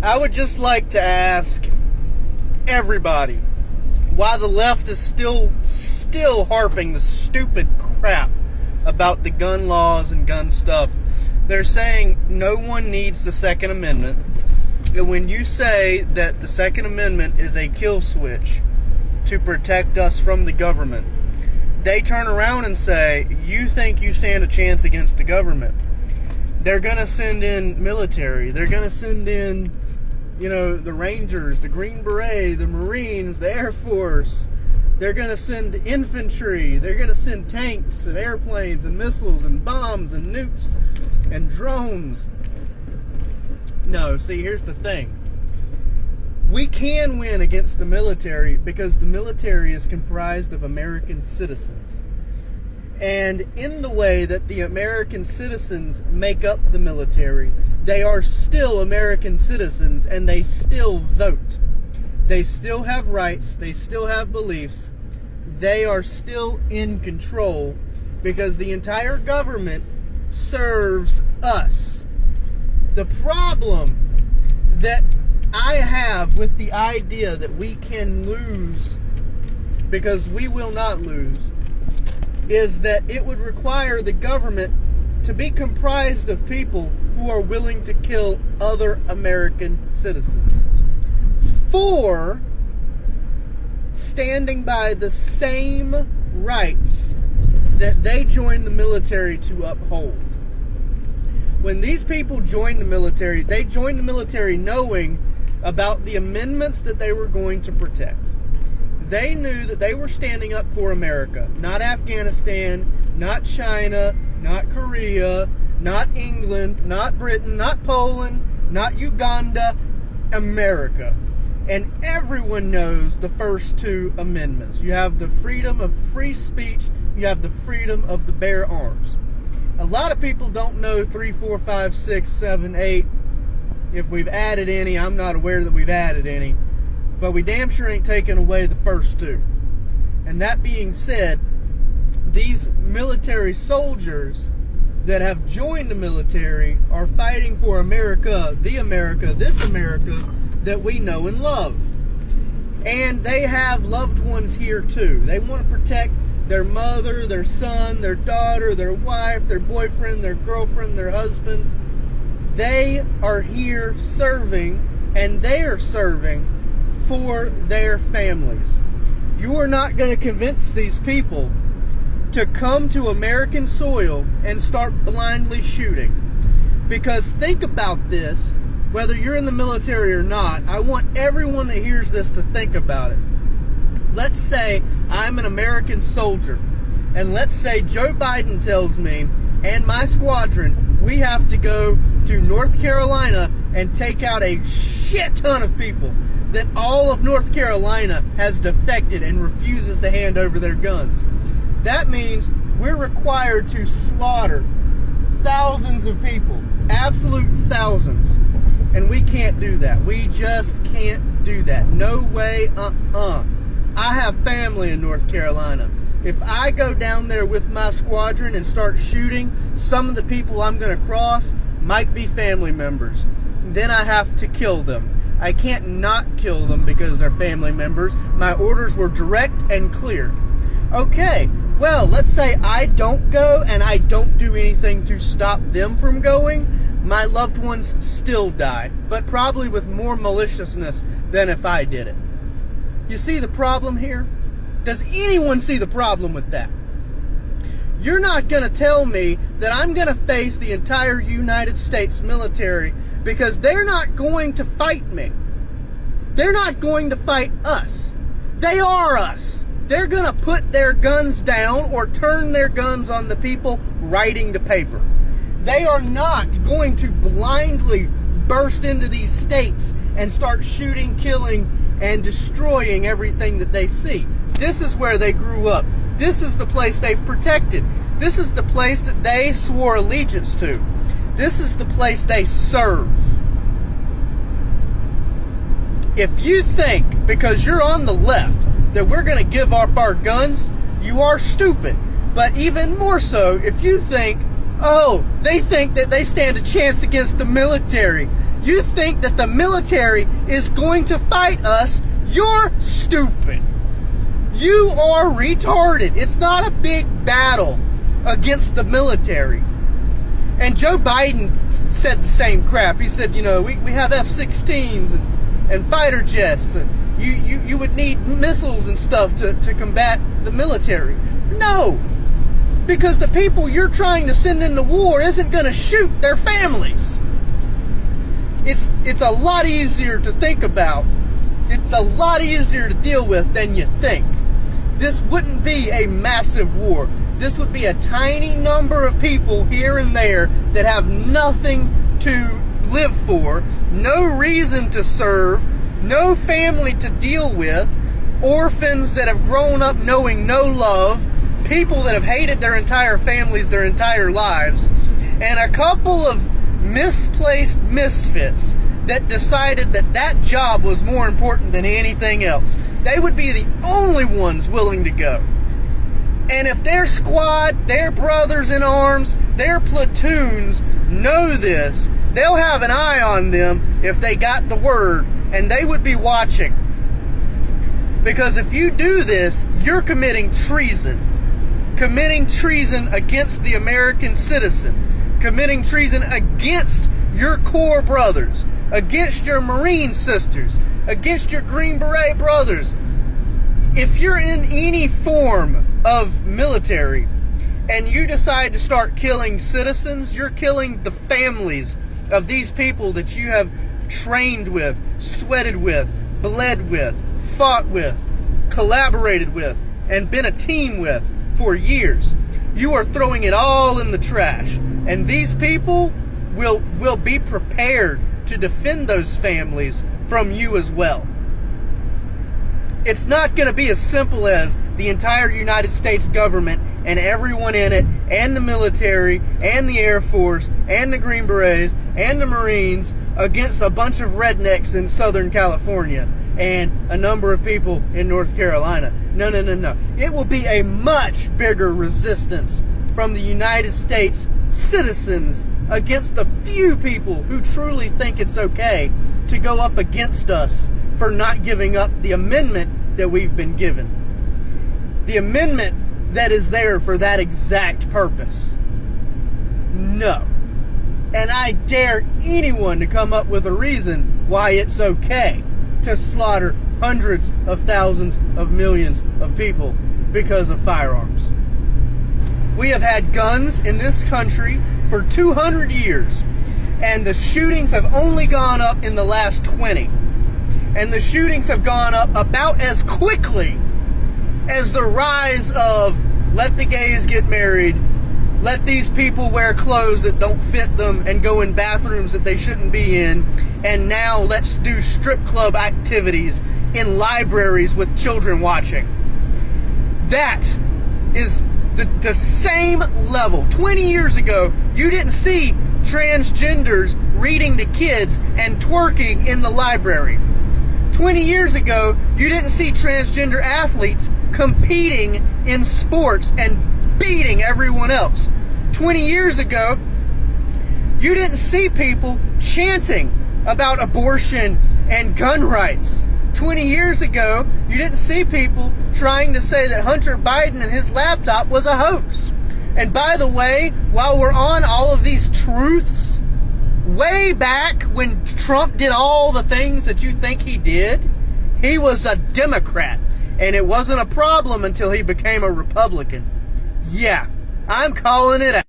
I would just like to ask everybody why the left is still harping the stupid crap about the gun laws and gun stuff. They're saying no one needs the Second Amendment. And when you say that the Second Amendment is a kill switch to protect us from the government, they turn around and say, you think you stand a chance against the government. They're going to send in military. They're going to send in, the Rangers, the Green Beret, the Marines, the Air Force. They're going to send infantry. They're going to send tanks and airplanes and missiles and bombs and nukes and drones. No, see, here's the thing. We can win against the military because the military is comprised of American citizens. And in the way that the American citizens make up the military, they are still American citizens and they still vote. They still have rights. They still have beliefs. They are still in control because the entire government serves us. The problem that I have with the idea that we can lose, because we will not lose, is that it would require the government to be comprised of people who are willing to kill other American citizens for standing by the same rights that they joined the military to uphold. When these people joined the military, they joined the military knowing about the amendments that they were going to protect. They knew that they were standing up for America, not Afghanistan, not China, not Korea, not England, not Britain, not Poland, not Uganda, America. And everyone knows the first two amendments. You have the freedom of free speech, you have the freedom of the bear arms. A lot of people don't know 3, 4, 5, 6, 7, 8. If we've added any, I'm not aware that we've added any. But we damn sure ain't taken away the first two. And that being said, these military soldiers that have joined the military are fighting for America, this America that we know and love. And they have loved ones here too. They want to protect their mother, their son, their daughter, their wife, their boyfriend, their girlfriend, their husband. They are here serving, and they are serving for their families. You are not going to convince these people to come to American soil and start blindly shooting. Because think about this, whether you're in the military or not, I want everyone that hears this to think about it. Let's say I'm an American soldier, and let's say Joe Biden tells me and my squadron we have to go to North Carolina and take out a shit ton of people, that all of North Carolina has defected and refuses to hand over their guns. That means we're required to slaughter thousands of people, absolute thousands, and we can't do that. We just can't do that. No way, I have family in North Carolina. If I go down there with my squadron and start shooting, some of the people I'm going to cross might be family members. Then I have to kill them. I can't not kill them because they're family members. My orders were direct and clear. Okay, well, let's say I don't go and I don't do anything to stop them from going. My loved ones still die, but probably with more maliciousness than if I did it. You see the problem here? Does anyone see the problem with that? You're not going to tell me that I'm going to face the entire United States military because they're not going to fight me. They're not going to fight us. They are us. They're going to put their guns down or turn their guns on the people writing the paper. They are not going to blindly burst into these states and start shooting, killing, and destroying everything that they see. This is where they grew up. This is the place they've protected. This is the place that they swore allegiance to. This is the place they serve. If you think, because you're on the left, that we're going to give up our guns, you are stupid. But even more so, if you think, oh, they think that they stand a chance against the military. You think that the military is going to fight us? You're stupid. You are retarded. It's not a big battle against the military. And Joe Biden said the same crap. He said, we have F-16s and fighter jets. And you would need missiles and stuff to combat the military. No. Because the people you're trying to send into war isn't going to shoot their families. It's a lot easier to think about. It's a lot easier to deal with than you think. This wouldn't be a massive war. This would be a tiny number of people here and there that have nothing to live for, no reason to serve, no family to deal with, orphans that have grown up knowing no love, people that have hated their entire families their entire lives, and a couple of misplaced misfits that decided that job was more important than anything else. They would be the only ones willing to go. And if their squad, their brothers in arms, their platoons know this, they'll have an eye on them if they got the word, and they would be watching. Because if you do this, you're committing treason. Committing treason against the American citizen. Committing treason against your core brothers, against your Marine sisters, against your Green Beret brothers. If you're in any form of military and you decide to start killing citizens, you're killing the families of these people that you have trained with, sweated with, bled with, fought with, collaborated with, and been a team with for years. You are throwing it all in the trash. And these people will be prepared to defend those families from you as well. It's not going to be as simple as the entire United States government and everyone in it, and the military, and the Air Force, and the Green Berets, and the Marines against a bunch of rednecks in Southern California and a number of people in North Carolina. No. It will be a much bigger resistance from the United States citizens against the few people who truly think it's okay to go up against us for not giving up the amendment that we've been given. The amendment that is there for that exact purpose. No. And I dare anyone to come up with a reason why it's okay to slaughter hundreds of thousands of millions of people because of firearms. We have had guns in this country for 200 years, and the shootings have only gone up in the last 20. And the shootings have gone up about as quickly as the rise of let the gays get married, let these people wear clothes that don't fit them and go in bathrooms that they shouldn't be in, and now let's do strip club activities in libraries with children watching. That is the same level. 20 years ago, you didn't see transgenders reading to kids and twerking in the library. 20 years ago, you didn't see transgender athletes competing in sports and beating everyone else. 20 years ago, you didn't see people chanting about abortion and gun rights. 20 years ago, you didn't see people trying to say that Hunter Biden and his laptop was a hoax. And by the way, while we're on all of these truths, way back when Trump did all the things that you think he did, he was a Democrat. And it wasn't a problem until he became a Republican. Yeah, I'm calling it out.